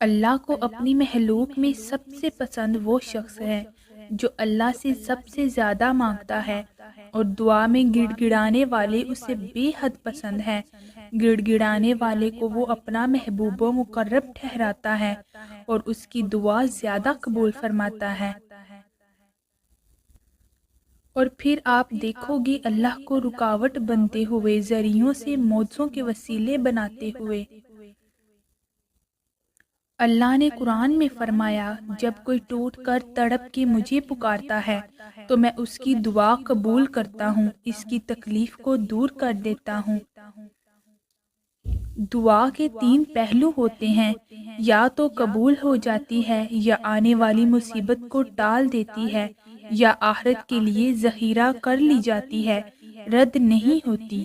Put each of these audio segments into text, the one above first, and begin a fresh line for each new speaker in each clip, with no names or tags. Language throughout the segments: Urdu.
اللہ کو اپنی مخلوق میں سب سے پسند وہ شخص ہے جو اللہ سے سب سے زیادہ مانگتا ہے، اور دعا میں گڑ گڑانے والے اسے بے حد پسند ہیں۔ گڑ گڑانے والے کو وہ اپنا محبوب و مقرب ٹھہراتا ہے اور اس کی دعا زیادہ قبول فرماتا ہے۔ اور پھر آپ دیکھو گے اللہ کو رکاوٹ بنتے ہوئے، ذریعوں سے معجزوں کے وسیلے بناتے ہوئے۔ اللہ نے قرآن میں فرمایا، جب کوئی ٹوٹ کر تڑپ کے مجھے پکارتا ہے تو میں اس کی دعا قبول کرتا ہوں، اس کی تکلیف کو دور کر دیتا ہوں۔ دعا کے تین پہلو ہوتے ہیں، یا تو قبول ہو جاتی ہے، یا آنے والی مصیبت کو ٹال دیتی ہے، یا آخرت کے لیے ذخیرہ کر لی جاتی ہے، رد نہیں ہوتی۔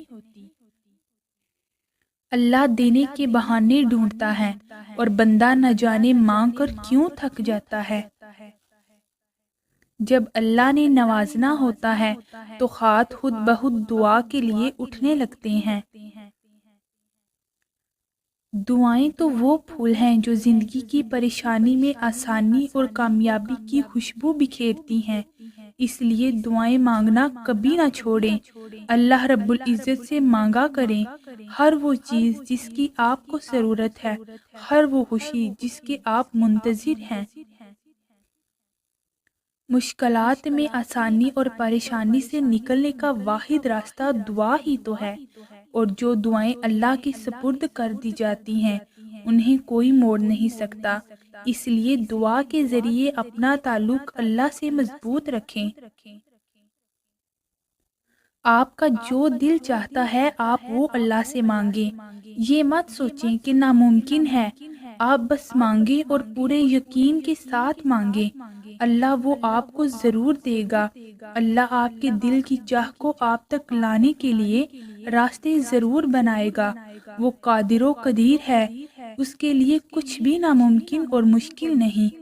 اللہ دینے کے بہانے ڈھونڈتا ہے اور بندہ نہ جانے مانگ کر کیوں تھک جاتا ہے۔ جب اللہ نے نوازنا ہوتا ہے تو ہاتھ خود بخود دعا کے لیے اٹھنے لگتے ہیں۔ دعائیں تو وہ پھول ہیں جو زندگی کی پریشانی میں آسانی اور کامیابی کی خوشبو بکھیرتی ہیں، اس لیے دعائیں مانگنا کبھی نہ چھوڑیں۔ اللہ رب العزت سے مانگا کریں ہر وہ چیز جس کی آپ کو ضرورت ہے، ہر وہ خوشی جس کے آپ منتظر ہیں۔ مشکلات میں آسانی اور پریشانی سے نکلنے کا واحد راستہ دعا ہی تو ہے، اور جو دعائیں اللہ کے سپرد کر دی جاتی ہیں انہیں کوئی موڑ نہیں سکتا۔ اس لیے دعا کے ذریعے اپنا تعلق اللہ سے مضبوط رکھیں۔ آپ کا جو دل چاہتا ہے آپ وہ اللہ سے مانگیں، یہ مت سوچیں کہ ناممکن ہے، آپ بس مانگیں اور پورے یقین کے ساتھ مانگیں، اللہ وہ آپ کو ضرور دے گا۔ اللہ آپ کے دل کی چاہ کو آپ تک لانے کے لیے راستے ضرور بنائے گا، وہ قادر و قدیر ہے، اس کے لیے کچھ بھی ناممکن اور مشکل نہیں۔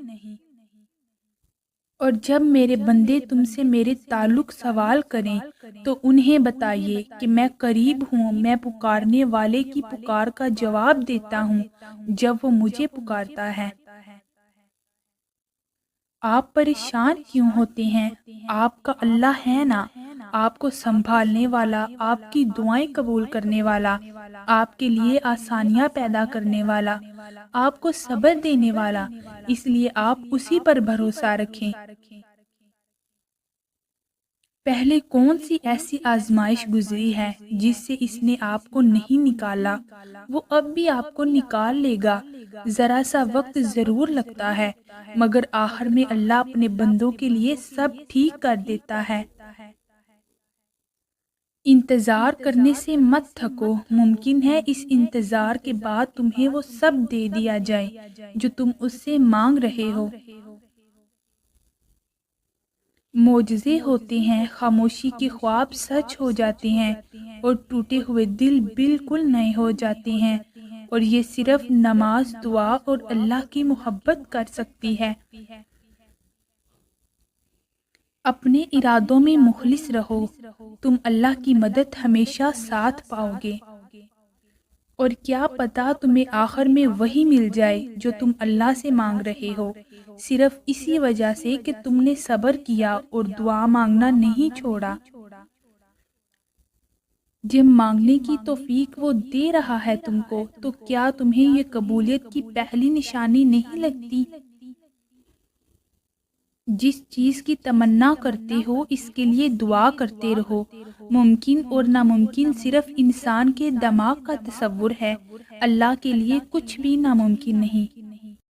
اور جب میرے بندے تم سے میرے تعلق سوال کریں تو انہیں بتائیے کہ میں قریب ہوں، میں پکارنے والے کی پکار کا جواب دیتا ہوں جب وہ مجھے پکارتا ہے۔ آپ پریشان کیوں ہوتے ہیں؟ آپ کا اللہ ہے نا، آپ کو سنبھالنے والا، آپ کی دعائیں قبول کرنے والا، آپ کے لیے آسانیاں پیدا کرنے والا، آپ کو صبر دینے والا، اس لیے آپ اسی پر بھروسہ رکھیں۔ پہلے کون سی ایسی آزمائش گزری ہے جس سے اس نے آپ کو نہیں نکالا؟ وہ اب بھی آپ کو نکال لے گا۔ ذرا سا وقت ضرور لگتا ہے، مگر آخر میں اللہ اپنے بندوں کے لیے سب ٹھیک کر دیتا ہے۔ انتظار کرنے سے مت تھکو، ممکن ہے اس انتظار کے بعد تمہیں وہ سب دے دیا جائے جو تم اس سے مانگ رہے ہو۔ معجزے ہوتے ہیں، خاموشی کے خواب سچ ہو جاتے ہیں، اور ٹوٹے ہوئے دل بالکل نئے ہو جاتے ہیں، اور یہ صرف نماز، دعا اور اللہ کی محبت کر سکتی ہے۔ اپنے ارادوں میں مخلص رہو، تم اللہ کی مدد ہمیشہ ساتھ پاؤ گے، اور کیا پتا تمہیں آخر میں وہی مل جائے جو تم اللہ سے مانگ رہے ہو، صرف اسی وجہ سے کہ تم نے صبر کیا اور دعا مانگنا نہیں چھوڑا۔ جب مانگنے کی توفیق وہ دے رہا ہے تم کو، تو کیا تمہیں یہ قبولیت کی پہلی نشانی نہیں لگتی؟ جس چیز کی تمنا کرتے ہو اس کے لیے دعا کرتے رہو۔ ممکن اور ناممکن صرف انسان کے دماغ کا تصور ہے، اللہ کے لیے کچھ بھی ناممکن نہیں۔